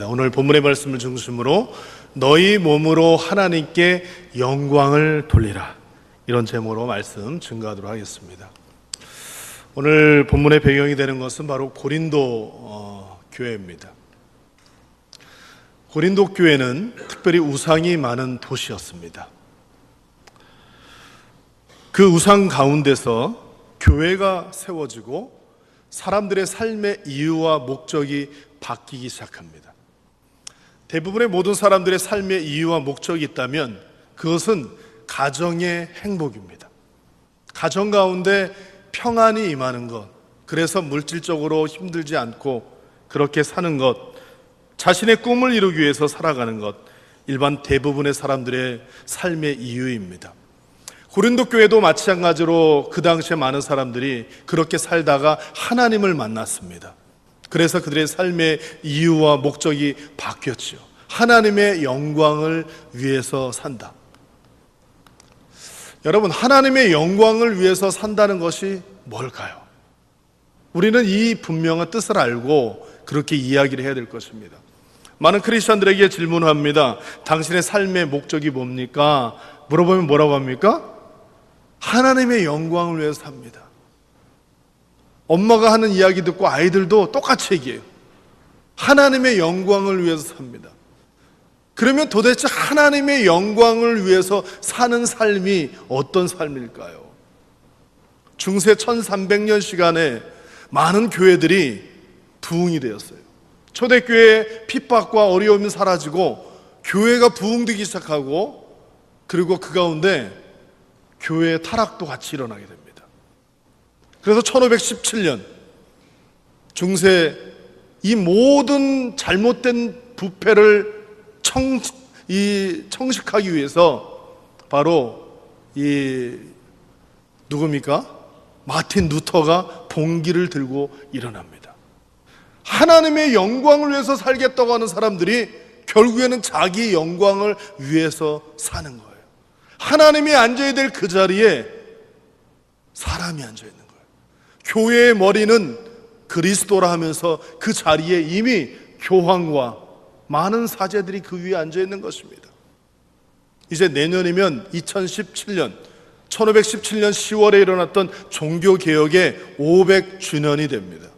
오늘 본문의 말씀을 중심으로 너희 몸으로 하나님께 영광을 돌리라, 이런 제목으로 말씀 증거하도록 하겠습니다. 오늘 본문의 배경이 되는 것은 바로 고린도 교회입니다. 고린도 교회는 특별히 우상이 많은 도시였습니다. 그 우상 가운데서 교회가 세워지고 사람들의 삶의 이유와 목적이 바뀌기 시작합니다. 대부분의 모든 사람들의 삶의 이유와 목적이 있다면 그것은 가정의 행복입니다. 가정 가운데 평안이 임하는 것, 그래서 물질적으로 힘들지 않고 그렇게 사는 것, 자신의 꿈을 이루기 위해서 살아가는 것, 일반 대부분의 사람들의 삶의 이유입니다. 고린도 교회도 마찬가지로 그 당시에 많은 사람들이 그렇게 살다가 하나님을 만났습니다. 그래서 그들의 삶의 이유와 목적이 바뀌었지요. 하나님의 영광을 위해서 산다. 여러분, 하나님의 영광을 위해서 산다는 것이 뭘까요? 우리는 이 분명한 뜻을 알고 그렇게 이야기를 해야 될 것입니다. 많은 크리스천들에게 질문합니다. 당신의 삶의 목적이 뭡니까? 물어보면 뭐라고 합니까? 하나님의 영광을 위해서 삽니다. 엄마가 하는 이야기 듣고 아이들도 똑같이 얘기해요. 하나님의 영광을 위해서 삽니다. 그러면 도대체 하나님의 영광을 위해서 사는 삶이 어떤 삶일까요? 중세 1300년 시간에 많은 교회들이 부흥이 되었어요. 초대교회의 핍박과 어려움이 사라지고 교회가 부흥되기 시작하고, 그리고 그 가운데 교회의 타락도 같이 일어나게 됩니다. 그래서 1517년 중세 이 모든 잘못된 부패를 청식하기 위해서 바로 누굽니까? 마틴 루터가 봉기를 들고 일어납니다. 하나님의 영광을 위해서 살겠다고 하는 사람들이 결국에는 자기 영광을 위해서 사는 거예요. 하나님이 앉아야 될 그 자리에 사람이 앉아 있는 거예요. 교회의 머리는 그리스도라 하면서 그 자리에 이미 교황과 많은 사제들이 그 위에 앉아 있는 것입니다. 이제 내년이면 1517년 10월에 일어났던 종교개혁의 500주년이 됩니다.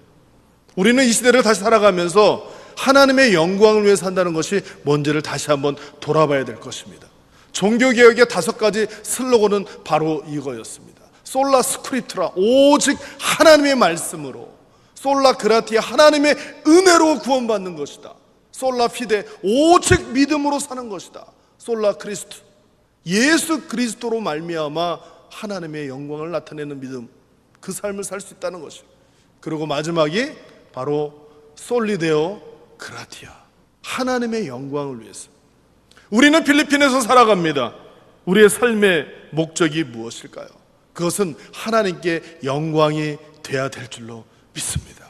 우리는 이 시대를 다시 살아가면서 하나님의 영광을 위해 산다는 것이 뭔지를 다시 한번 돌아봐야 될 것입니다. 종교개혁의 5가지 슬로건은 바로 이거였습니다. 솔라 스크립트라, 오직 하나님의 말씀으로. 솔라 그라티아, 하나님의 은혜로 구원받는 것이다. 솔라 피데, 오직 믿음으로 사는 것이다. 솔라 크리스트, 예수 그리스도로 말미암아 하나님의 영광을 나타내는 믿음, 그 삶을 살 수 있다는 것이에요. 그리고 마지막이 바로 솔리데오 그라티아, 하나님의 영광을 위해서. 우리는 필리핀에서 살아갑니다. 우리의 삶의 목적이 무엇일까요? 그것은 하나님께 영광이 돼야 될 줄로 믿습니다.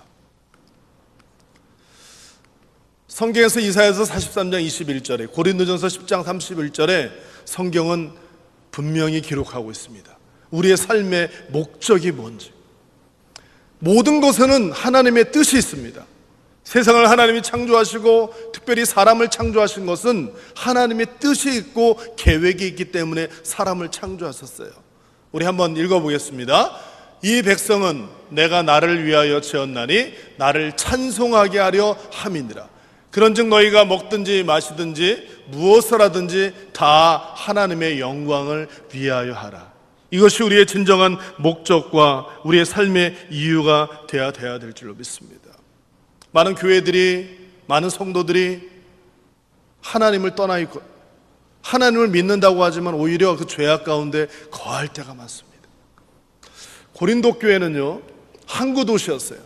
성경에서 이사야서 43장 21절에, 고린도전서 10장 31절에 성경은 분명히 기록하고 있습니다. 우리의 삶의 목적이 뭔지. 모든 것에는 하나님의 뜻이 있습니다. 세상을 하나님이 창조하시고 특별히 사람을 창조하신 것은 하나님의 뜻이 있고 계획이 있기 때문에 사람을 창조하셨어요. 우리 한번 읽어보겠습니다. 이 백성은 내가 나를 위하여 지었나니 나를 찬송하게 하려 함이니라. 그런즉 너희가 먹든지 마시든지 무엇을 하든지 다 하나님의 영광을 위하여 하라. 이것이 우리의 진정한 목적과 우리의 삶의 이유가 돼야 될 줄로 믿습니다. 많은 교회들이, 많은 성도들이 하나님을 떠나 있고 하나님을 믿는다고 하지만 오히려 그 죄악 가운데 거할 때가 많습니다. 고린도 교회는요, 항구 도시였어요.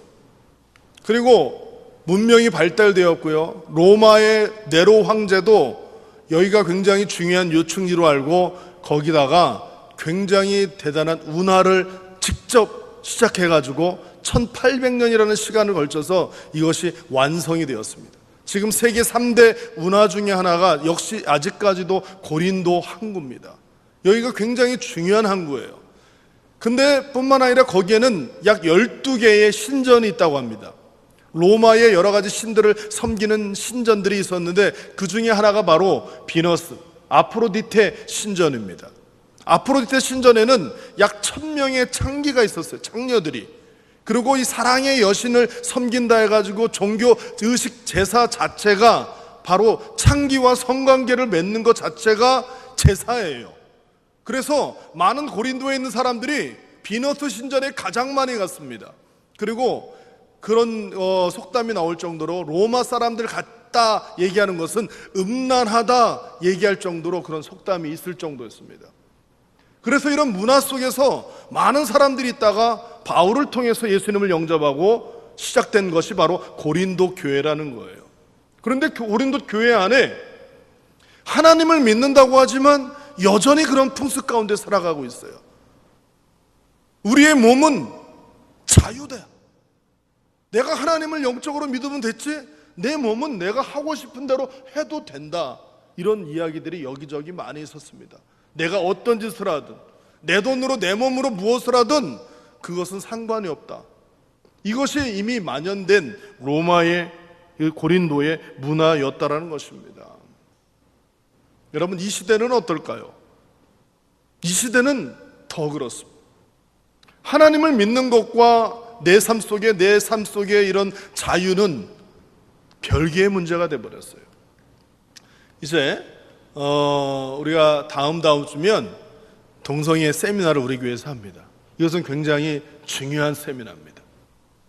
그리고 문명이 발달되었고요, 로마의 네로 황제도 여기가 굉장히 중요한 요충지로 알고 거기다가 굉장히 대단한 운하를 직접 시작해가지고 1800년이라는 시간을 걸쳐서 이것이 완성이 되었습니다. 지금 세계 3대 운하 중에 하나가 역시 아직까지도 고린도 항구입니다. 여기가 굉장히 중요한 항구예요. 근데 뿐만 아니라 거기에는 약 12개의 신전이 있다고 합니다. 로마의 여러 가지 신들을 섬기는 신전들이 있었는데 그 중에 하나가 바로 비너스, 아프로디테 신전입니다. 아프로디테 신전에는 약 1000명의 창기가 있었어요. 창녀들이. 그리고 이 사랑의 여신을 섬긴다 해가지고 종교 의식 제사 자체가 바로 창기와 성관계를 맺는 것 자체가 제사예요. 그래서 많은 고린도에 있는 사람들이 비너스 신전에 가장 많이 갔습니다. 그리고 그런 속담이 나올 정도로 로마 사람들 같다 얘기하는 것은 음란하다 얘기할 정도로 그런 속담이 있을 정도였습니다. 그래서 이런 문화 속에서 많은 사람들이 있다가 바울을 통해서 예수님을 영접하고 시작된 것이 바로 고린도 교회라는 거예요. 그런데 고린도 교회 안에 하나님을 믿는다고 하지만 여전히 그런 풍습 가운데 살아가고 있어요. 우리의 몸은 자유다. 내가 하나님을 영적으로 믿으면 됐지, 내 몸은 내가 하고 싶은 대로 해도 된다. 이런 이야기들이 여기저기 많이 있었습니다. 내가 어떤 짓을 하든 내 돈으로 내 몸으로 무엇을 하든 그것은 상관이 없다. 이것이 이미 만연된 로마의 고린도의 문화였다라는 것입니다. 여러분, 이 시대는 어떨까요? 이 시대는 더 그렇습니다. 하나님을 믿는 것과 내 삶 속에 이런 자유는 별개의 문제가 되어버렸어요. 이제 우리가 다음 주면 동성애 세미나를 우리 교회에서 합니다. 이것은 굉장히 중요한 세미나입니다.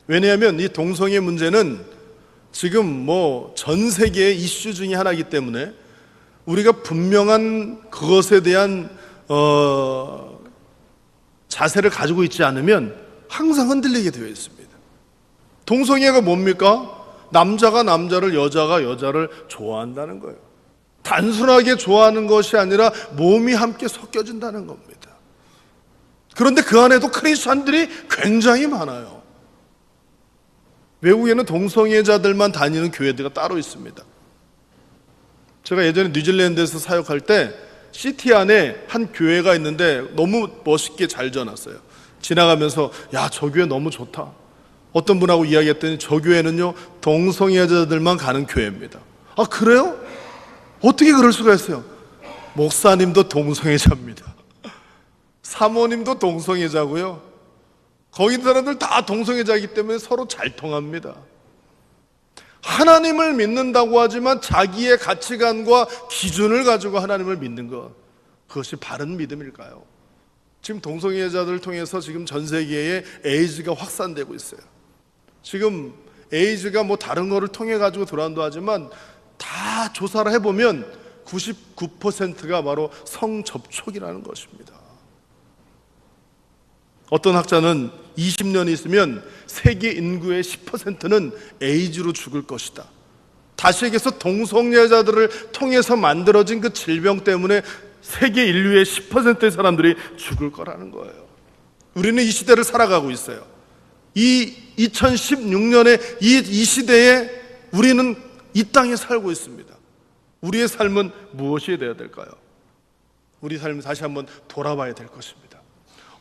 왜냐하면 이 동성애 문제는 지금 전 세계의 이슈 중에 하나이기 때문에 우리가 분명한 그것에 대한 자세를 가지고 있지 않으면 항상 흔들리게 되어 있습니다. 동성애가 뭡니까? 남자가 남자를, 여자가 여자를 좋아한다는 거예요. 단순하게 좋아하는 것이 아니라 몸이 함께 섞여진다는 겁니다. 그런데 그 안에도 크리스찬들이 굉장히 많아요. 외국에는 동성애자들만 다니는 교회들이 따로 있습니다. 제가 예전에 뉴질랜드에서 사역할 때 시티 안에 한 교회가 있는데 너무 멋있게 잘 지어놨어요. 지나가면서 야, 저 교회 너무 좋다. 어떤 분하고 이야기했더니 저 교회는요 동성애자들만 가는 교회입니다. 아, 그래요? 어떻게 그럴 수가 있어요? 목사님도 동성애자입니다. 사모님도 동성애자고요. 거기 있는 사람들 다 동성애자이기 때문에 서로 잘 통합니다. 하나님을 믿는다고 하지만 자기의 가치관과 기준을 가지고 하나님을 믿는 것, 그것이 바른 믿음일까요? 지금 동성애자들을 통해서 지금 전 세계에 에이즈가 확산되고 있어요. 지금 에이즈가 다른 거를 통해 가지고 들어온다 하지만 다 조사를 해보면 99%가 바로 성접촉이라는 것입니다. 어떤 학자는 20년 있으면 세계 인구의 10%는 에이즈로 죽을 것이다. 다시 얘기해서 동성애자들을 통해서 만들어진 그 질병 때문에 세계 인류의 10%의 사람들이 죽을 거라는 거예요. 우리는 이 시대를 살아가고 있어요. 이 2016년에 이 시대에 우리는 이 땅에 살고 있습니다. 우리의 삶은 무엇이 되어야 될까요? 우리 삶을 다시 한번 돌아봐야 될 것입니다.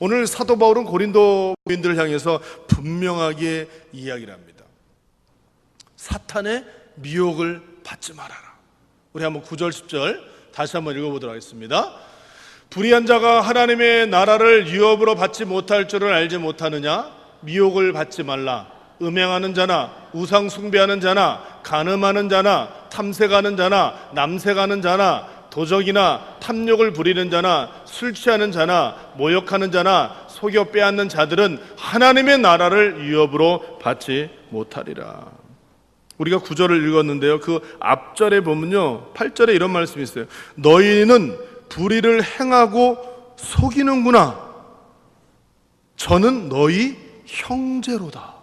오늘 사도 바울은 고린도인들을 향해서 분명하게 이야기를 합니다. 사탄의 미혹을 받지 말아라. 우리 한번 9절 10절 다시 한번 읽어보도록 하겠습니다. 불의한 자가 하나님의 나라를 유업으로 받지 못할 줄을 알지 못하느냐? 미혹을 받지 말라. 음행하는 자나 우상 숭배하는 자나 간음하는 자나 탐색하는 자나 남색하는 자나 도적이나 탐욕을 부리는 자나 술 취하는 자나 모욕하는 자나 속여 빼앗는 자들은 하나님의 나라를 유업으로 받지 못하리라. 우리가 9절을 읽었는데요, 그 앞절에 보면요 8절에 이런 말씀이 있어요. 너희는 불의를 행하고 속이는구나. 저는 너희 형제로다.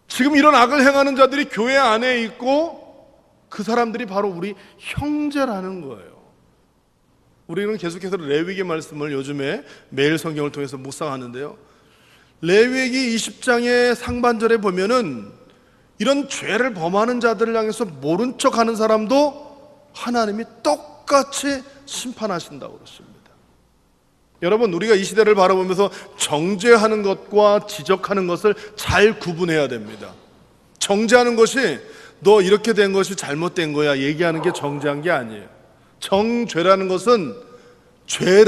지금 이런 악을 행하는 자들이 교회 안에 있고 그 사람들이 바로 우리 형제라는 거예요. 우리는 계속해서 레위기 말씀을 요즘에 매일 성경을 통해서 묵상하는데요, 레위기 20장의 상반절에 보면은 이런 죄를 범하는 자들을 향해서 모른 척하는 사람도 하나님이 똑같이 심판하신다고 그러십니다. 여러분, 우리가 이 시대를 바라보면서 정죄하는 것과 지적하는 것을 잘 구분해야 됩니다. 정죄하는 것이 너 이렇게 된 것이 잘못된 거야 얘기하는 게 정죄한 게 아니에요. 정죄라는 것은 죄에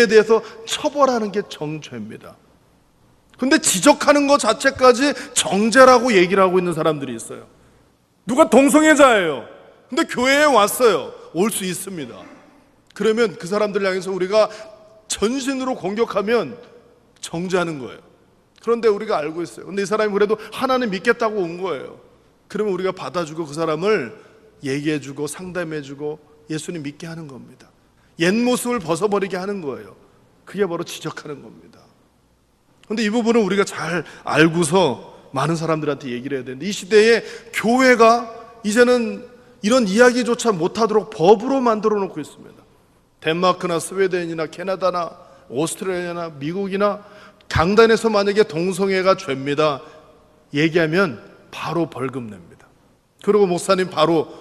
대해서 처벌하는 게 정죄입니다. 근데 지적하는 것 자체까지 정죄라고 얘기를 하고 있는 사람들이 있어요. 누가 동성애자예요. 근데 교회에 왔어요. 올 수 있습니다. 그러면 그 사람들 향해서 우리가 전신으로 공격하면 정죄하는 거예요. 그런데 우리가 알고 있어요. 근데 이 사람이 그래도 하나님 믿겠다고 온 거예요. 그러면 우리가 받아주고 그 사람을 얘기해주고 상담해주고 예수님 믿게 하는 겁니다. 옛 모습을 벗어버리게 하는 거예요. 그게 바로 지적하는 겁니다. 그런데 이 부분은 우리가 잘 알고서 많은 사람들한테 얘기를 해야 되는데, 이 시대에 교회가 이제는 이런 이야기조차 못하도록 법으로 만들어 놓고 있습니다. 덴마크나 스웨덴이나 캐나다나 오스트레일리아나 미국이나 강단에서 만약에 동성애가 죄입니다 얘기하면 바로 벌금 냅니다. 그리고 목사님 바로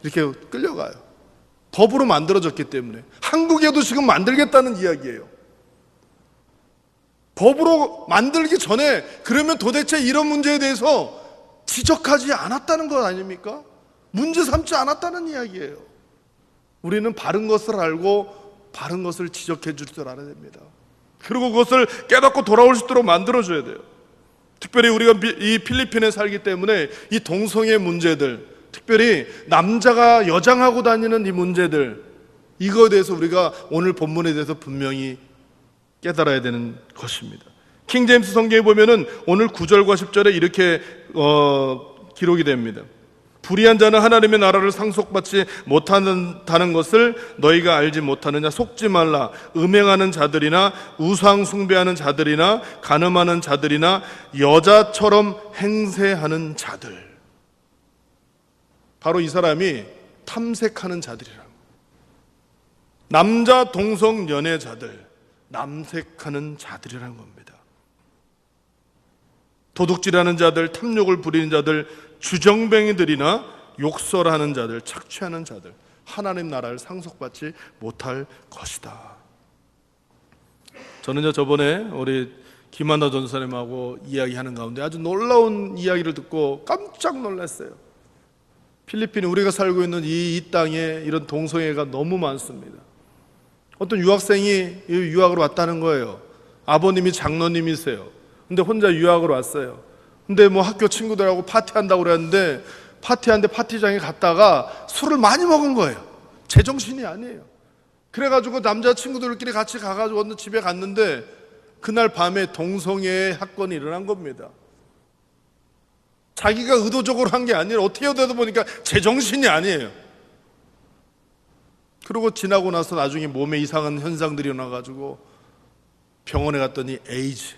이렇게 끌려가요. 법으로 만들어졌기 때문에. 한국에도 지금 만들겠다는 이야기예요. 법으로 만들기 전에 그러면 도대체 이런 문제에 대해서 지적하지 않았다는 것 아닙니까? 문제 삼지 않았다는 이야기예요. 우리는 바른 것을 알고 바른 것을 지적해 줄 줄 알아야 됩니다. 그리고 그것을 깨닫고 돌아올 수 있도록 만들어줘야 돼요. 특별히 우리가 이 필리핀에 살기 때문에 이 동성애 문제들, 특별히 남자가 여장하고 다니는 이 문제들, 이거에 대해서 우리가 오늘 본문에 대해서 분명히 깨달아야 되는 것입니다. 킹제임스 성경에 보면은 오늘 9절과 10절에 이렇게 기록이 됩니다. 불의한 자는 하나님의 나라를 상속받지 못한다는 것을 너희가 알지 못하느냐. 속지 말라. 음행하는 자들이나 우상 숭배하는 자들이나 간음하는 자들이나 여자처럼 행세하는 자들, 바로 이 사람이 탐색하는 자들이라. 남자 동성 연애자들, 남색하는 자들이라는 겁니다. 도둑질하는 자들, 탐욕을 부리는 자들, 주정뱅이들이나 욕설하는 자들, 착취하는 자들, 하나님 나라를 상속받지 못할 것이다. 저는요, 저번에 우리 김한나 전사님하고 이야기하는 가운데 아주 놀라운 이야기를 듣고 깜짝 놀랐어요. 필리핀, 우리가 살고 있는 이 땅에 이런 동성애가 너무 많습니다. 어떤 유학생이 유학으로 왔다는 거예요. 아버님이 장로님이세요. 근데 혼자 유학으로 왔어요. 근데 뭐 학교 친구들하고 파티한다고 그랬는데 파티하는데 파티장에 갔다가 술을 많이 먹은 거예요. 제정신이 아니에요. 그래가지고 남자친구들끼리 같이 가가지고 어느 집에 갔는데 그날 밤에 동성애 사건이 일어난 겁니다. 자기가 의도적으로 한 게 아니라 어떻게 되다 보니까 제정신이 아니에요. 그리고 지나고 나서 나중에 몸에 이상한 현상들이 일어나가지고 병원에 갔더니 에이즈,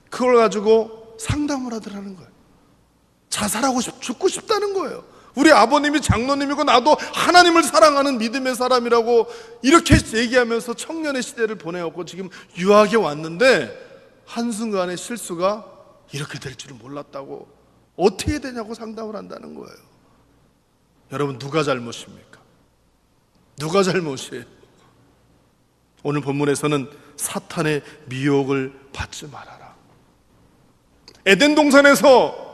그걸 가지고 상담을 하더라는 거예요. 자살하고 죽고 싶다는 거예요. 우리 아버님이 장로님이고 나도 하나님을 사랑하는 믿음의 사람이라고 이렇게 얘기하면서 청년의 시대를 보내었고 지금 유학에 왔는데 한순간의 실수가 이렇게 될 줄은 몰랐다고, 어떻게 되냐고 상담을 한다는 거예요. 여러분, 누가 잘못입니까? 누가 잘못이에요? 오늘 본문에서는 사탄의 미혹을 받지 말아라. 에덴 동산에서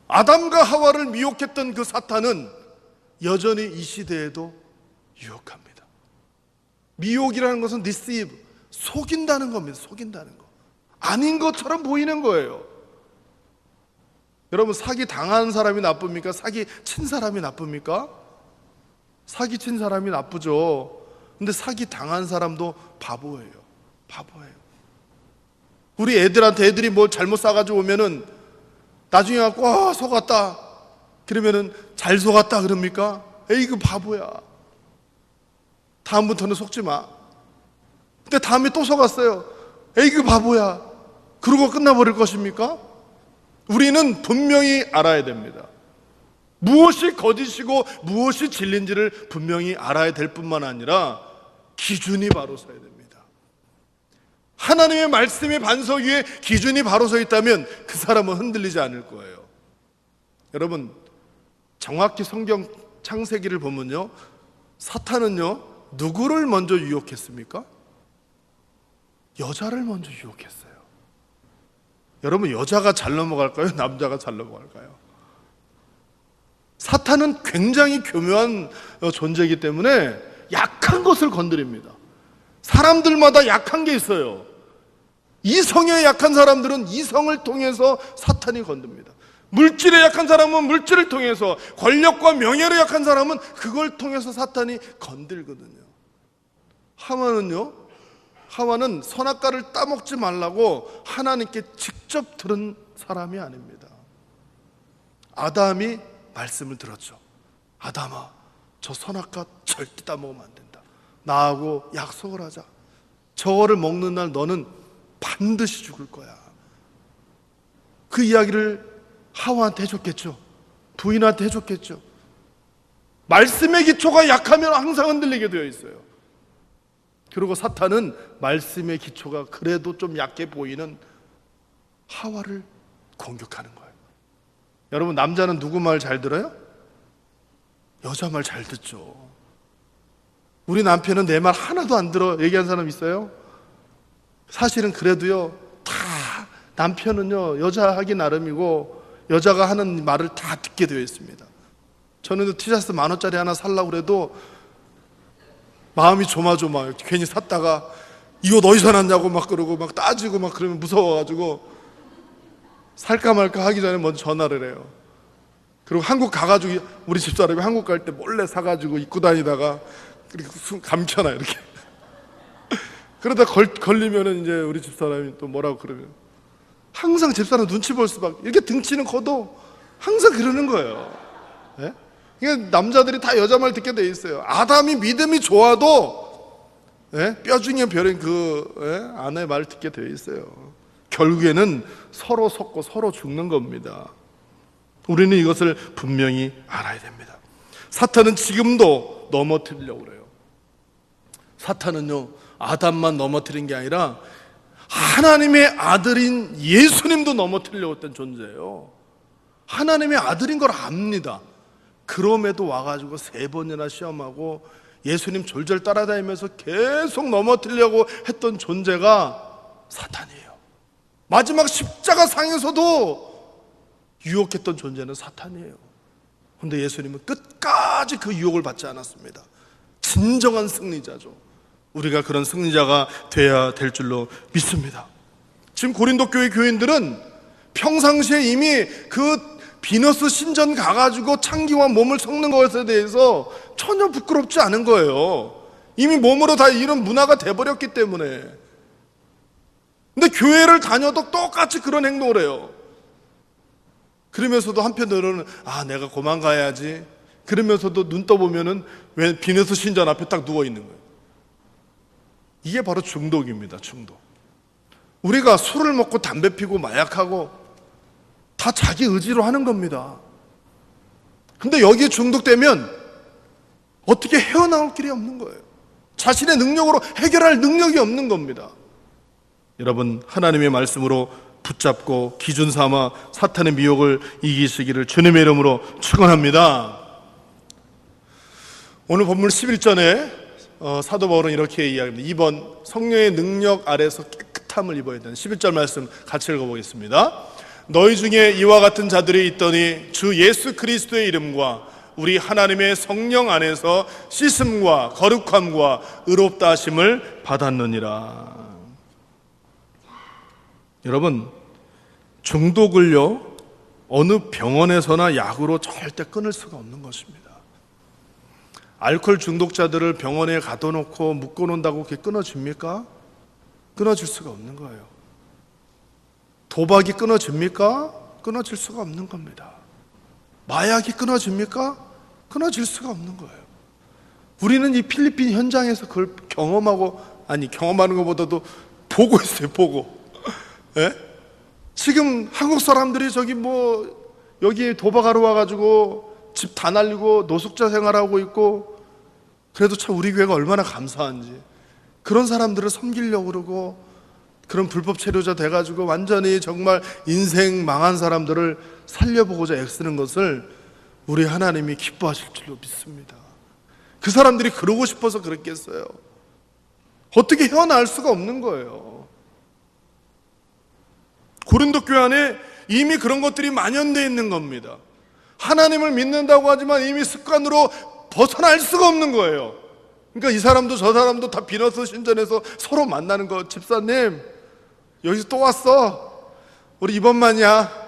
아담과 하와를 미혹했던 그 사탄은 여전히 이 시대에도 유혹합니다. 미혹이라는 것은 deceive, 속인다는 겁니다. 속인다는 거. 아닌 것처럼 보이는 거예요. 여러분, 사기 당한 사람이 나쁩니까? 사기 친 사람이 나쁩니까? 사기 친 사람이 나쁘죠. 근데 사기 당한 사람도 바보예요. 바보예요. 우리 애들이 뭘 잘못 싸가지고 오면은 나중에 갖고 속았다 그러면은 잘 속았다 그럽니까? 에이, 그 바보야. 다음부터는 속지 마. 근데 다음에 또 속았어요. 에이, 그 바보야. 그러고 끝나버릴 것입니까? 우리는 분명히 알아야 됩니다. 무엇이 거짓이고 무엇이 진리인지를 분명히 알아야 될 뿐만 아니라 기준이 바로 서야 됩니다. 하나님의 말씀의 반석 위에 기준이 바로 서 있다면 그 사람은 흔들리지 않을 거예요. 여러분, 정확히 성경 창세기를 보면요, 사탄은요 누구를 먼저 유혹했습니까? 여자를 먼저 유혹했어요. 여러분, 여자가 잘 넘어갈까요? 남자가 잘 넘어갈까요? 사탄은 굉장히 교묘한 존재이기 때문에 약한 것을 건드립니다. 사람들마다 약한 게 있어요. 이성에 약한 사람들은 이성을 통해서 사탄이 건듭니다. 물질에 약한 사람은 물질을 통해서, 권력과 명예에 약한 사람은 그걸 통해서 사탄이 건들거든요. 하와는 선악과를 따먹지 말라고 하나님께 직접 들은 사람이 아닙니다. 아담이 말씀을 들었죠. 아담아, 저 선악과 절대 따먹으면 안 된다. 나하고 약속을 하자. 저거를 먹는 날 너는 반드시 죽을 거야. 그 이야기를 하와한테 해줬겠죠. 부인한테 해줬겠죠. 말씀의 기초가 약하면 항상 흔들리게 되어 있어요. 그리고 사탄은 말씀의 기초가 그래도 좀 약해 보이는 하와를 공격하는 거예요. 여러분, 남자는 누구 말 잘 들어요? 여자 말 잘 듣죠. 우리 남편은 내 말 하나도 안 들어 얘기한 사람 있어요? 사실은 그래도요, 다 남편은요, 여자 하기 나름이고 여자가 하는 말을 다 듣게 되어 있습니다. 저는 티셔츠 10,000원짜리 하나 살라고 그래도 마음이 조마조마해요. 괜히 샀다가 이거 어디서 났냐고 막 그러고 막 따지고 막 그러면 무서워가지고 살까 말까 하기 전에 먼저 전화를 해요. 그리고 한국 가가지고 우리 집사람이 한국 갈 때 몰래 사가지고 입고 다니다가 그렇게 감춰놔요, 이렇게. 그러다 걸리면은 이제 우리 집사람이 또 뭐라고 그러면 항상 집사람 눈치 볼 수밖에. 이렇게 등치는 커도 항상 그러는 거예요. 예? 그러니까 남자들이 다 여자 말 듣게 돼 있어요. 아담이 믿음이 좋아도 뼈 중에 별인 그 아내의 말을 듣게 돼 있어요. 결국에는 서로 속고 서로 죽는 겁니다. 우리는 이것을 분명히 알아야 됩니다. 사탄은 지금도 넘어뜨리려고 그래요. 사탄은요, 아담만 넘어뜨린 게 아니라 하나님의 아들인 예수님도 넘어뜨리려고 했던 존재예요. 하나님의 아들인 걸 압니다. 그럼에도 와가지고 3번이나 시험하고 예수님 졸졸 따라다니면서 계속 넘어뜨리려고 했던 존재가 사탄이에요. 마지막 십자가 상에서도 유혹했던 존재는 사탄이에요. 그런데 예수님은 끝까지 그 유혹을 받지 않았습니다. 진정한 승리자죠. 우리가 그런 승리자가 돼야 될 줄로 믿습니다. 지금 고린도 교회 교인들은 평상시에 이미 그 비너스 신전 가가지고 창기와 몸을 섞는 것에 대해서 전혀 부끄럽지 않은 거예요. 이미 몸으로 다 이런 문화가 돼버렸기 때문에. 근데 교회를 다녀도 똑같이 그런 행동을 해요. 그러면서도 한편으로는 내가 고만 가야지. 그러면서도 눈 떠보면은 왜 비너스 신전 앞에 딱 누워 있는 거예요. 이게 바로 중독입니다. 중독. 우리가 술을 먹고 담배 피고 마약하고 다 자기 의지로 하는 겁니다. 근데 여기에 중독되면 어떻게 헤어나올 길이 없는 거예요. 자신의 능력으로 해결할 능력이 없는 겁니다. 여러분, 하나님의 말씀으로 붙잡고 기준 삼아 사탄의 미혹을 이기시기를 주님의 이름으로 축원합니다. 오늘 본문 11절에 사도 바울은 이렇게 이야기합니다. 2번, 성령의 능력 아래서 깨끗함을 입어야 되는 11절 말씀 같이 읽어보겠습니다. 너희 중에 이와 같은 자들이 있더니 주 예수 그리스도의 이름과 우리 하나님의 성령 안에서 씻음과 거룩함과 의롭다 하심을 받았느니라. 여러분, 중독을요, 어느 병원에서나 약으로 절대 끊을 수가 없는 것입니다. 알코올 중독자들을 병원에 가둬놓고 묶어놓는다고 그게 끊어집니까? 끊어질 수가 없는 거예요. 도박이 끊어집니까? 끊어질 수가 없는 겁니다. 마약이 끊어집니까? 끊어질 수가 없는 거예요. 우리는 이 필리핀 현장에서 그걸 경험하는 것보다도 보고 있어요, 보고. 예? 지금 한국 사람들이 여기 도박하러 와가지고 집 다 날리고 노숙자 생활하고 있고, 그래도 참 우리 교회가 얼마나 감사한지. 그런 사람들을 섬기려고 그러고, 그런 불법 체류자 돼가지고 완전히 정말 인생 망한 사람들을 살려보고자 애쓰는 것을 우리 하나님이 기뻐하실 줄로 믿습니다. 그 사람들이 그러고 싶어서 그랬겠어요. 어떻게 헤어나올 수가 없는 거예요. 고린도 교회 안에 이미 그런 것들이 만연되어 있는 겁니다. 하나님을 믿는다고 하지만 이미 습관으로 벗어날 수가 없는 거예요. 그러니까 이 사람도 저 사람도 다 비너스 신전에서 서로 만나는 거. 집사님, 여기서 또 왔어. 우리 이번만이야.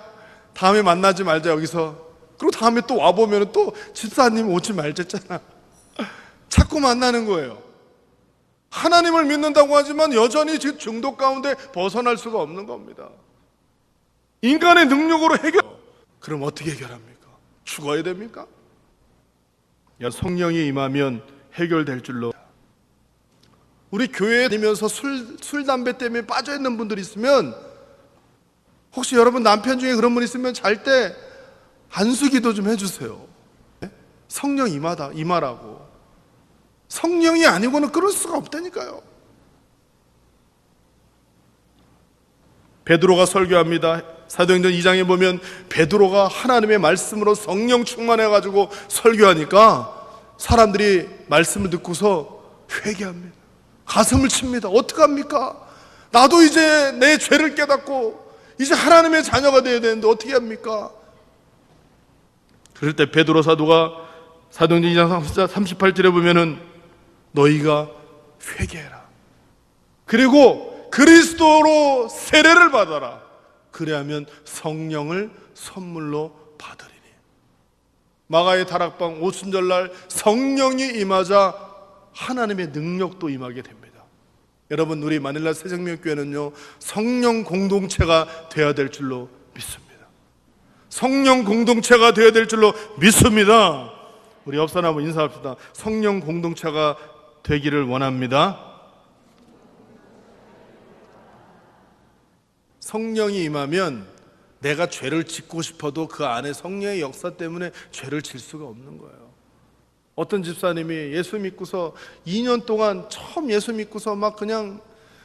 다음에 만나지 말자 여기서. 그리고 다음에 또 와보면 또 집사님 오지 말랬잖아. 자꾸 만나는 거예요. 하나님을 믿는다고 하지만 여전히 지금 중독 가운데 벗어날 수가 없는 겁니다. 인간의 능력으로 해결. 그럼 어떻게 해결합니까? 죽어야 됩니까? 성령이 임하면 해결될 줄로. 우리 교회에 다니면서 술, 담배 때문에 빠져있는 분들이 있으면, 혹시 여러분 남편 중에 그런 분 있으면 잘 때 안수기도 좀 해주세요. 성령 임하라고. 성령이 아니고는 끊을 수가 없다니까요. 베드로가 설교합니다. 사도행전 2장에 보면 베드로가 하나님의 말씀으로 성령 충만해가지고 설교하니까 사람들이 말씀을 듣고서 회개합니다. 가슴을 칩니다. 어떡합니까? 나도 이제 내 죄를 깨닫고 이제 하나님의 자녀가 되어야 되는데 어떻게 합니까? 그럴 때 베드로 사도가 사도행전 2장 38절에 보면은 너희가 회개해라. 그리고 그리스도로 세례를 받아라. 그래야면 성령을 선물로 받으리니. 마가의 다락방 오순절날 성령이 임하자 하나님의 능력도 임하게 됩니다. 여러분, 우리 마닐라 새생명교회는요, 성령 공동체가 되어야 될 줄로 믿습니다. 성령 공동체가 되어야 될 줄로 믿습니다. 우리 옆사람 한번 인사합시다. 성령 공동체가 되기를 원합니다. 성령이 임하면 내가 죄를 짓고 싶어도 그 안에 성령의 역사 때문에 죄를 질 수가 없는 거예요. 어떤 집사님이 예수 믿고서 2년 동안 처음 예수 믿고서 막 그냥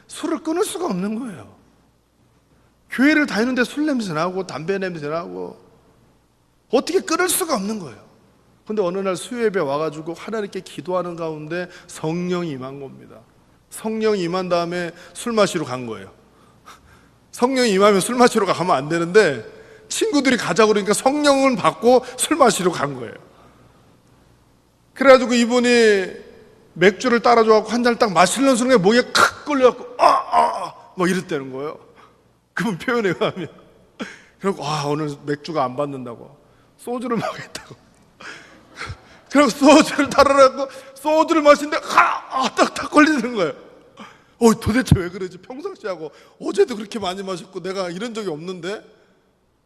술을 끊을 수가 없는 거예요. 교회를 다니는데 술 냄새 나고 담배 냄새 나고 어떻게 끊을 수가 없는 거예요. 근데 어느 날 수요예배 와가지고 하나님께 기도하는 가운데 성령이 임한 겁니다. 성령이 임한 다음에 술 마시러 간 거예요. 성령이 임하면 술 마시러 가면 안 되는데 친구들이 가자고 그러니까 성령을 받고 술 마시러 간 거예요. 그래가지고 이분이 맥주를 따라줘갖고 한 잔을 딱 마시려는 순간에 목에 칵 걸려갖고 막 이랬다는 거예요. 그분 표현에 의하면. 그리고 오늘 맥주가 안 받는다고 소주를 먹겠다고. 그리고 소주를 따라갖고 소주를 마시는데 딱딱 걸리는 거예요. 도대체 왜 그러지? 평상시하고 어제도 그렇게 많이 마셨고 내가 이런 적이 없는데.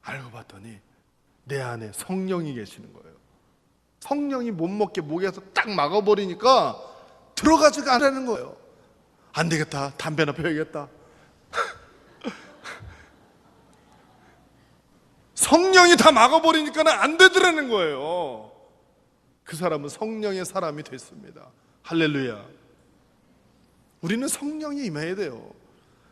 알고 봤더니 내 안에 성령이 계시는 거예요. 성령이 못 먹게 목에서 딱 막아버리니까 들어가지가 않는 거예요. 안 되겠다, 담배나 피워야겠다. 성령이 다 막아버리니까 안 되더라는 거예요. 그 사람은 성령의 사람이 됐습니다. 할렐루야. 우리는 성령이 임해야 돼요.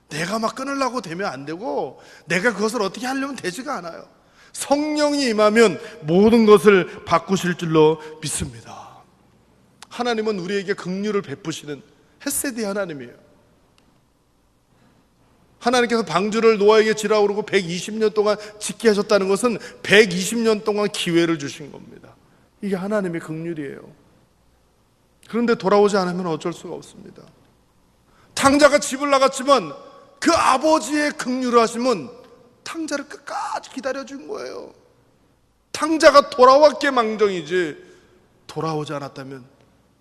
내가 막 끊으려고 되면 안 되고 내가 그것을 어떻게 하려면 되지가 않아요. 성령이 임하면 모든 것을 바꾸실 줄로 믿습니다. 하나님은 우리에게 긍휼을 베푸시는 헤세드의 하나님이에요. 하나님께서 방주를 노아에게 지라고 그러고 120년 동안 짓게 하셨다는 것은 120년 동안 기회를 주신 겁니다. 이게 하나님의 긍휼이에요. 그런데 돌아오지 않으면 어쩔 수가 없습니다. 탕자가 집을 나갔지만 그 아버지의 긍휼을 하시면 탕자를 끝까지 기다려준 거예요. 탕자가 돌아왔기에 망정이지 돌아오지 않았다면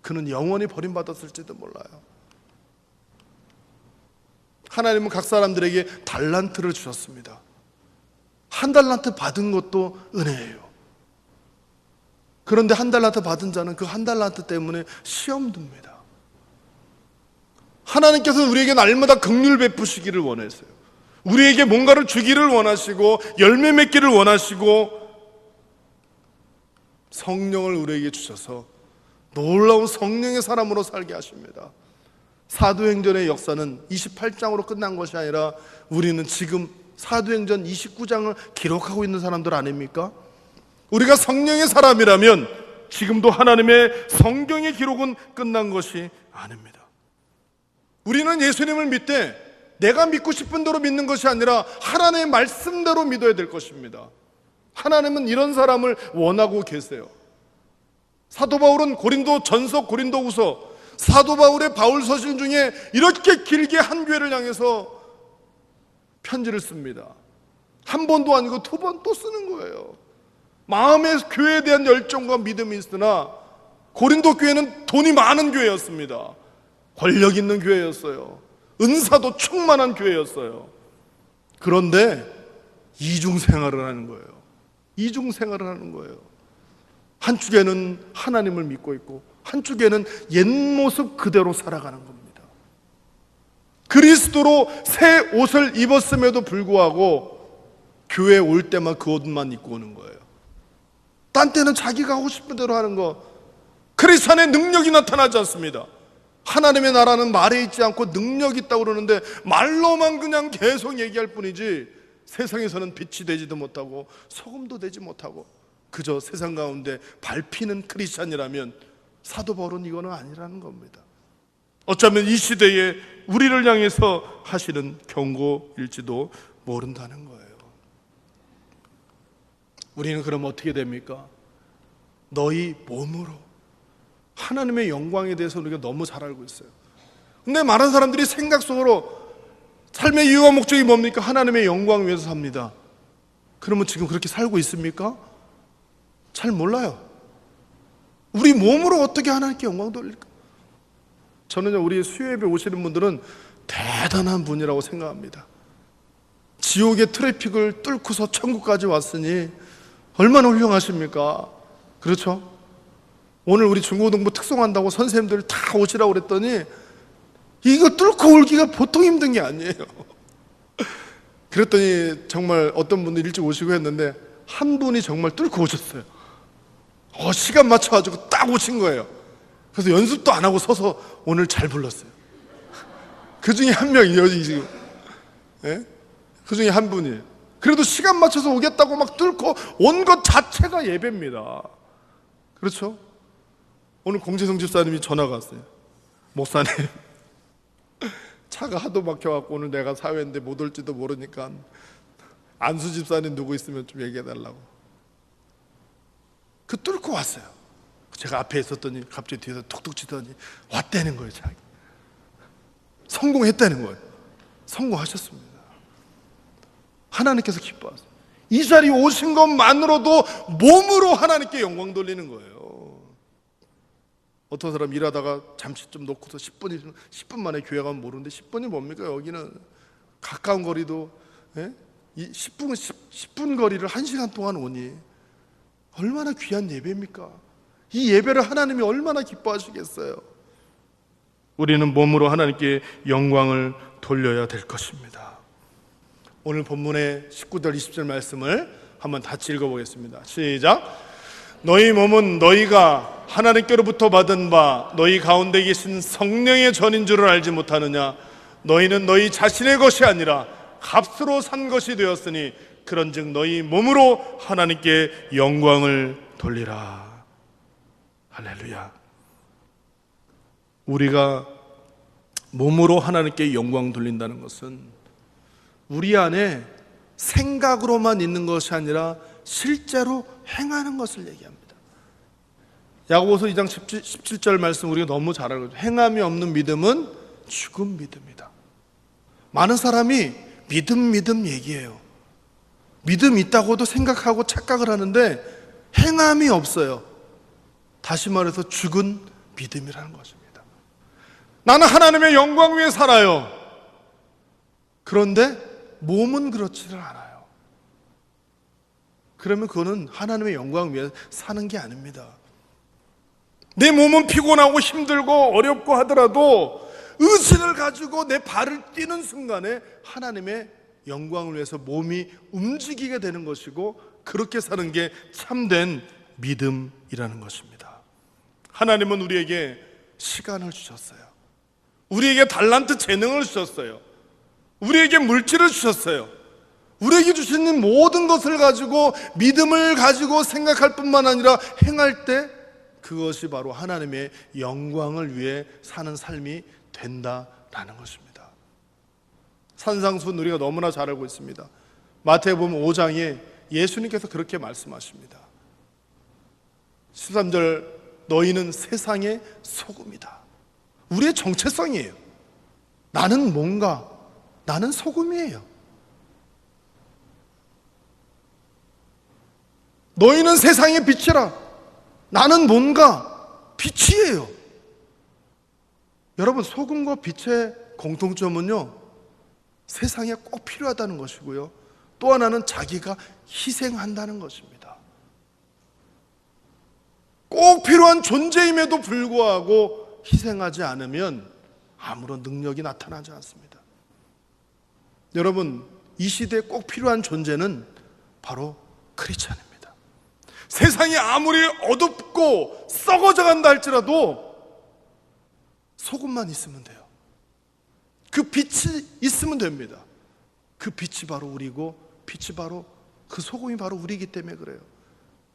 그는 영원히 버림받았을지도 몰라요. 하나님은 각 사람들에게 달란트를 주셨습니다. 한 달란트 받은 것도 은혜예요. 그런데 한 달란트 받은 자는 그 한 달란트 때문에 시험 듭니다. 하나님께서 우리에게 날마다 긍휼 베푸시기를 원하세요. 우리에게 뭔가를 주기를 원하시고 열매 맺기를 원하시고 성령을 우리에게 주셔서 놀라운 성령의 사람으로 살게 하십니다. 사도행전의 역사는 28장으로 끝난 것이 아니라 우리는 지금 사도행전 29장을 기록하고 있는 사람들 아닙니까? 우리가 성령의 사람이라면 지금도 하나님의 성경의 기록은 끝난 것이 아닙니다. 우리는 예수님을 믿되 내가 믿고 싶은 대로 믿는 것이 아니라 하나님의 말씀대로 믿어야 될 것입니다. 하나님은 이런 사람을 원하고 계세요. 사도 바울은 고린도 전서, 고린도 후서, 사도 바울의 바울 서신 중에 이렇게 길게 한 교회를 향해서 편지를 씁니다. 한 번도 아니고 두 번 또 쓰는 거예요. 마음에 교회에 대한 열정과 믿음이 있으나 고린도 교회는 돈이 많은 교회였습니다. 권력 있는 교회였어요. 은사도 충만한 교회였어요. 그런데 이중생활을 하는 거예요. 이중생활을 하는 거예요. 한쪽에는 하나님을 믿고 있고 한쪽에는 옛 모습 그대로 살아가는 겁니다. 그리스도로 새 옷을 입었음에도 불구하고 교회에 올 때만 그 옷만 입고 오는 거예요. 딴 때는 자기가 하고 싶은 대로 하는 거. 크리스찬의 능력이 나타나지 않습니다. 하나님의 나라는 말에 있지 않고 능력이 있다고 그러는데 말로만 그냥 계속 얘기할 뿐이지 세상에서는 빛이 되지도 못하고 소금도 되지 못하고 그저 세상 가운데 밟히는 크리스찬이라면 사도 바울은 이거는 아니라는 겁니다. 어쩌면 이 시대에 우리를 향해서 하시는 경고일지도 모른다는 거예요. 우리는 그럼 어떻게 됩니까? 너희 몸으로 하나님의 영광에 대해서 우리가 너무 잘 알고 있어요. 근데 많은 사람들이 생각 속으로 삶의 이유와 목적이 뭡니까? 하나님의 영광을 위해서 삽니다. 그러면 지금 그렇게 살고 있습니까? 잘 몰라요. 우리 몸으로 어떻게 하나님께 영광 돌릴까? 저는요, 우리 수요예배 오시는 분들은 대단한 분이라고 생각합니다. 지옥의 트래픽을 뚫고서 천국까지 왔으니 얼마나 훌륭하십니까? 그렇죠? 오늘 우리 중고등부 특송한다고 선생님들 다 오시라고 그랬더니 이거 뚫고 올기가 보통 힘든 게 아니에요. 그랬더니 정말 어떤 분들 일찍 오시고 했는데 한 분이 정말 뚫고 오셨어요. 시간 맞춰가지고 딱 오신 거예요. 그래서 연습도 안 하고 서서 오늘 잘 불렀어요. 그 중에 한 명이에요, 지금. 예? 그 중에 한 분이에요. 그래도 시간 맞춰서 오겠다고 막 뚫고 온 것 자체가 예배입니다. 그렇죠? 오늘 공재성 집사님이 전화가 왔어요. 목사님, 차가 하도 막혀갖고 오늘 내가 사회인데 못 올지도 모르니까 안수 집사님 누구 있으면 좀 얘기해달라고. 그 뚫고 왔어요. 제가 앞에 있었더니 갑자기 뒤에서 툭툭 치더니 왔다는 거예요. 자기 성공했다는 거예요. 성공하셨습니다. 하나님께서 기뻐하세요. 이 자리에 오신 것만으로도 몸으로 하나님께 영광 돌리는 거예요. 어떤 사람 일하다가 잠시 좀 놓고서 10분 만에 교회 가면 모르는데 10분이 뭡니까? 여기는 가까운 거리도 10분 거리를 1시간 동안 오니 얼마나 귀한 예배입니까? 이 예배를 하나님이 얼마나 기뻐하시겠어요? 우리는 몸으로 하나님께 영광을 돌려야 될 것입니다. 오늘 본문의 19절 20절 말씀을 한번 같이 읽어보겠습니다. 시작. 너희 몸은 너희가 하나님께로부터 받은 바 너희 가운데 계신 성령의 전인 줄을 알지 못하느냐? 너희는 너희 자신의 것이 아니라 값으로 산 것이 되었으니 그런즉 너희 몸으로 하나님께 영광을 돌리라. 할렐루야. 우리가 몸으로 하나님께 영광 돌린다는 것은 우리 안에 생각으로만 있는 것이 아니라 실제로 행하는 것을 얘기합니다. 야고보서 2장 17절 말씀 우리가 너무 잘 알고 있죠. 행함이 없는 믿음은 죽은 믿음이다. 많은 사람이 믿음 얘기해요. 믿음 있다고도 생각하고 착각을 하는데 행함이 없어요. 다시 말해서 죽은 믿음이라는 것입니다. 나는 하나님의 영광 위에 살아요. 그런데 몸은 그렇지를 않아요. 그러면 그거는 하나님의 영광 위에 사는 게 아닙니다. 내 몸은 피곤하고 힘들고 어렵고 하더라도 의지를 가지고 내 발을 띄는 순간에 하나님의 영광을 위해서 몸이 움직이게 되는 것이고 그렇게 사는 게 참된 믿음이라는 것입니다. 하나님은 우리에게 시간을 주셨어요. 우리에게 달란트 재능을 주셨어요. 우리에게 물질을 주셨어요. 우리에게 주시는 모든 것을 가지고 믿음을 가지고 생각할 뿐만 아니라 행할 때 그것이 바로 하나님의 영광을 위해 사는 삶이 된다라는 것입니다. 산상수훈 우리가 너무나 잘 알고 있습니다. 마태복음 5장에 예수님께서 그렇게 말씀하십니다. 13절, 너희는 세상의 소금이다. 우리의 정체성이에요. 나는 뭔가, 나는 소금이에요. 너희는 세상의 빛이라. 나는 뭔가 빛이에요. 여러분, 소금과 빛의 공통점은요, 세상에 꼭 필요하다는 것이고요, 또 하나는 자기가 희생한다는 것입니다. 꼭 필요한 존재임에도 불구하고 희생하지 않으면 아무런 능력이 나타나지 않습니다. 여러분, 이 시대에 꼭 필요한 존재는 바로 크리스찬입니다. 세상이 아무리 어둡고 썩어져 간다 할지라도 소금만 있으면 돼요. 그 빛이 있으면 됩니다. 그 빛이 바로 우리고, 빛이 바로, 그 소금이 바로 우리이기 때문에 그래요.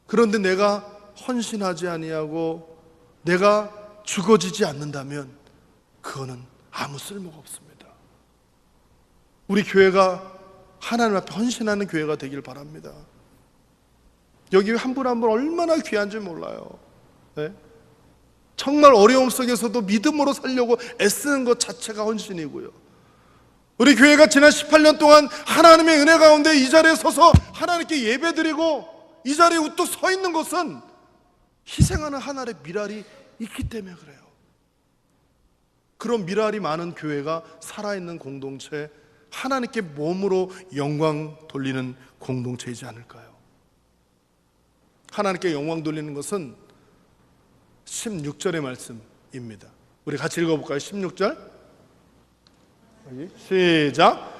그런데 내가 헌신하지 아니하고 내가 죽어지지 않는다면 그거는 아무 쓸모가 없습니다. 우리 교회가 하나님 앞에 헌신하는 교회가 되길 바랍니다. 여기 한 분 한 분 얼마나 귀한지 몰라요. 네? 정말 어려움 속에서도 믿음으로 살려고 애쓰는 것 자체가 헌신이고요. 우리 교회가 지난 18년 동안 하나님의 은혜 가운데 이 자리에 서서 하나님께 예배드리고 이 자리에 우뚝 서 있는 것은 희생하는 하나의 미랄이 있기 때문에 그래요. 그런 미랄이 많은 교회가 살아있는 공동체, 하나님께 몸으로 영광 돌리는 공동체이지 않을까요? 하나님께 영광 돌리는 것은 16절의 말씀입니다. 우리 같이 읽어볼까요? 16절 시작.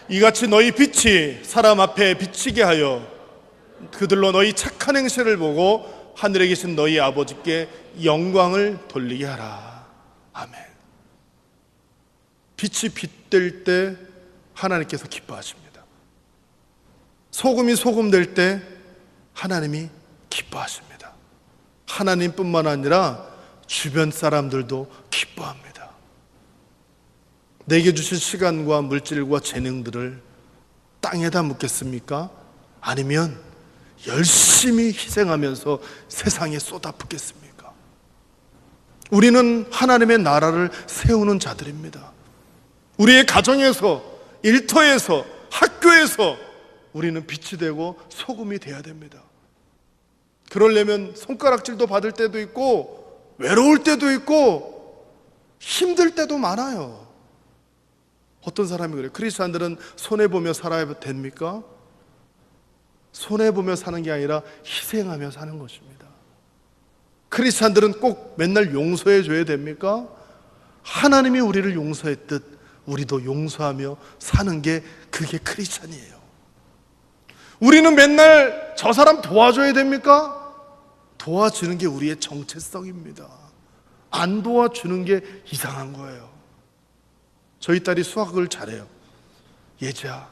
이같이 너희 빛이 사람 앞에 비치게 하여 그들로 너희 착한 행실을 보고 하늘에 계신 너희 아버지께 영광을 돌리게 하라. 아멘. 빛이 빛될 때 하나님께서 기뻐하십니다. 소금이 소금될 때 하나님이 기뻐하십니다. 하나님뿐만 아니라 주변 사람들도 기뻐합니다. 내게 주신 시간과 물질과 재능들을 땅에다 묻겠습니까? 아니면 열심히 희생하면서 세상에 쏟아붓겠습니까? 우리는 하나님의 나라를 세우는 자들입니다. 우리의 가정에서, 일터에서, 학교에서 우리는 빛이 되고 소금이 되어야 됩니다. 그러려면 손가락질도 받을 때도 있고 외로울 때도 있고 힘들 때도 많아요. 어떤 사람이 그래요. 크리스찬들은 손해보며 살아야 됩니까? 손해보며 사는 게 아니라 희생하며 사는 것입니다. 크리스찬들은 꼭 맨날 용서해 줘야 됩니까? 하나님이 우리를 용서했듯 우리도 용서하며 사는 게 그게 크리스찬이에요. 우리는 맨날 저 사람 도와줘야 됩니까? 도와주는 게 우리의 정체성입니다. 안 도와주는 게 이상한 거예요. 저희 딸이 수학을 잘해요. 예지야,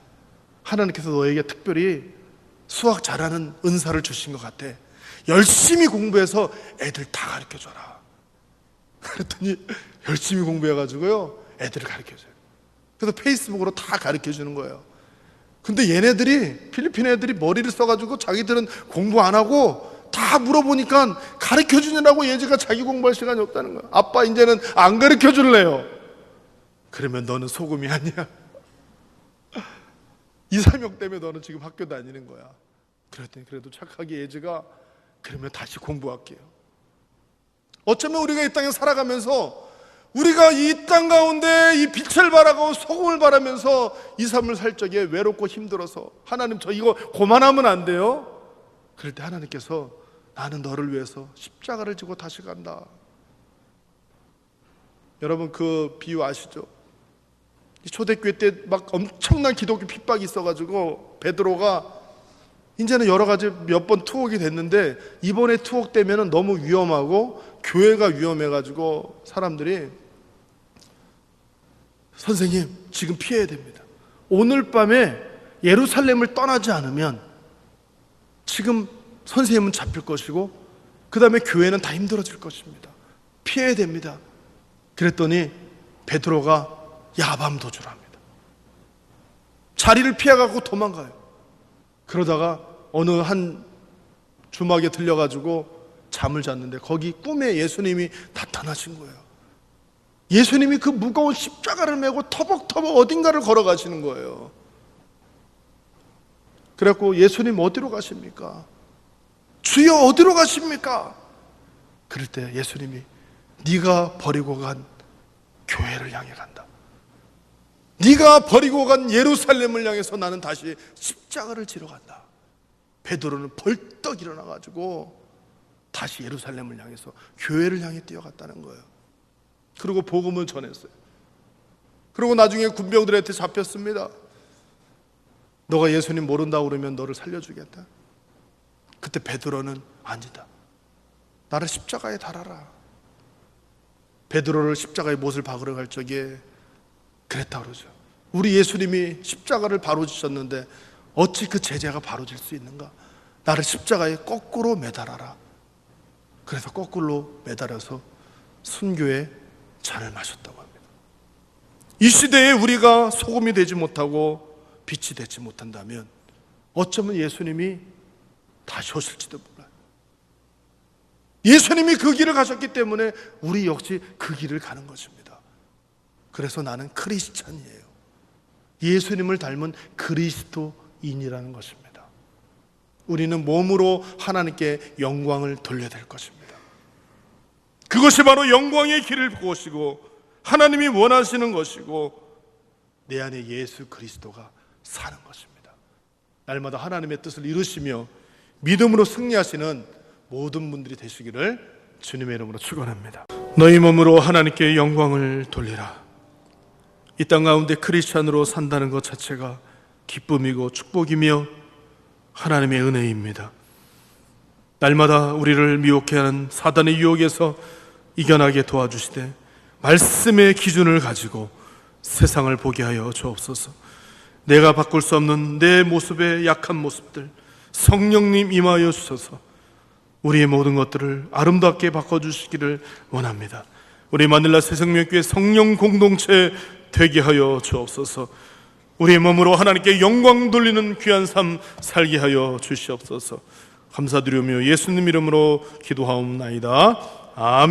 하나님께서 너에게 특별히 수학 잘하는 은사를 주신 것 같아. 열심히 공부해서 애들 다 가르쳐줘라. 그랬더니 열심히 공부해가지고요 애들을 가르쳐줘요. 그래서 페이스북으로 다 가르쳐주는 거예요. 근데 얘네들이, 필리핀 애들이 머리를 써가지고 자기들은 공부 안 하고 다 물어보니까 가르쳐주느라고 예지가 자기 공부할 시간이 없다는 거야. 아빠 이제는 안 가르쳐줄래요. 그러면 너는 소금이 아니야. 이사명 때문에 너는 지금 학교 다니는 거야. 그랬더니 그래도 착하게 예지가 그러면 다시 공부할게요. 어쩌면 우리가 이 땅에 살아가면서 우리가 이 땅 가운데 이 빛을 바라고 소금을 바라면서 이 삶을 살 적에 외롭고 힘들어서 하나님 저 이거 고만하면 안 돼요. 그럴 때 하나님께서 나는 너를 위해서 십자가를 지고 다시 간다. 여러분 그 비유 아시죠? 초대교회 때 막 엄청난 기독교 핍박이 있어가지고 베드로가 이제는 여러 가지 몇 번 투옥이 됐는데 이번에 투옥되면 너무 위험하고 교회가 위험해가지고 사람들이 선생님 지금 피해야 됩니다. 오늘 밤에 예루살렘을 떠나지 않으면 지금 선생님은 잡힐 것이고 그 다음에 교회는 다 힘들어질 것입니다. 피해야 됩니다. 그랬더니 베드로가 야밤도주를 합니다. 자리를 피해가고 도망가요. 그러다가 어느 한 주막에 들려가지고 잠을 잤는데 거기 꿈에 예수님이 나타나신 거예요. 예수님이 그 무거운 십자가를 메고 터벅터벅 어딘가를 걸어가시는 거예요. 그래갖고 예수님 어디로 가십니까? 주여 어디로 가십니까? 그럴 때 예수님이 네가 버리고 간 교회를 향해 간다. 네가 버리고 간 예루살렘을 향해서 나는 다시 십자가를 지러 간다. 베드로는 벌떡 일어나가지고 다시 예루살렘을 향해서 교회를 향해 뛰어갔다는 거예요. 그리고 복음을 전했어요. 그리고 나중에 군병들한테 잡혔습니다. 너가 예수님 모른다고 그러면 너를 살려주겠다. 그때 베드로는 아니다. 나를 십자가에 달아라. 베드로를 십자가에 못을 박으러 갈 적에 그랬다 그러죠. 우리 예수님이 십자가를 바로 지셨는데 어찌 그 제자가 바로 질 수 있는가? 나를 십자가에 거꾸로 매달아라. 그래서 거꾸로 매달아서 순교의 잔을 마셨다고 합니다. 이 시대에 우리가 소금이 되지 못하고 빛이 되지 못한다면 어쩌면 예수님이 다시 오실지도 몰라요. 예수님이 그 길을 가셨기 때문에 우리 역시 그 길을 가는 것입니다. 그래서 나는 크리스찬이에요. 예수님을 닮은 그리스도인이라는 것입니다. 우리는 몸으로 하나님께 영광을 돌려야 될 것입니다. 그것이 바로 영광의 길을 보시고 하나님이 원하시는 것이고 내 안에 예수 그리스도가 사는 것입니다. 날마다 하나님의 뜻을 이루시며 믿음으로 승리하시는 모든 분들이 되시기를 주님의 이름으로 축원합니다. 너희 몸으로 하나님께 영광을 돌리라. 이 땅 가운데 크리스찬으로 산다는 것 자체가 기쁨이고 축복이며 하나님의 은혜입니다. 날마다 우리를 미혹해 하는 사단의 유혹에서 이겨나게 도와주시되 말씀의 기준을 가지고 세상을 보게 하여 주옵소서. 내가 바꿀 수 없는 내 모습의 약한 모습들 성령님 임하여 주셔서 우리의 모든 것들을 아름답게 바꿔주시기를 원합니다. 우리 마닐라 새생명교회 성령 공동체 되게 하여 주옵소서. 우리의 몸으로 하나님께 영광 돌리는 귀한 삶 살게 하여 주시옵소서. 감사드리며 예수님 이름으로 기도하옵나이다. 아멘.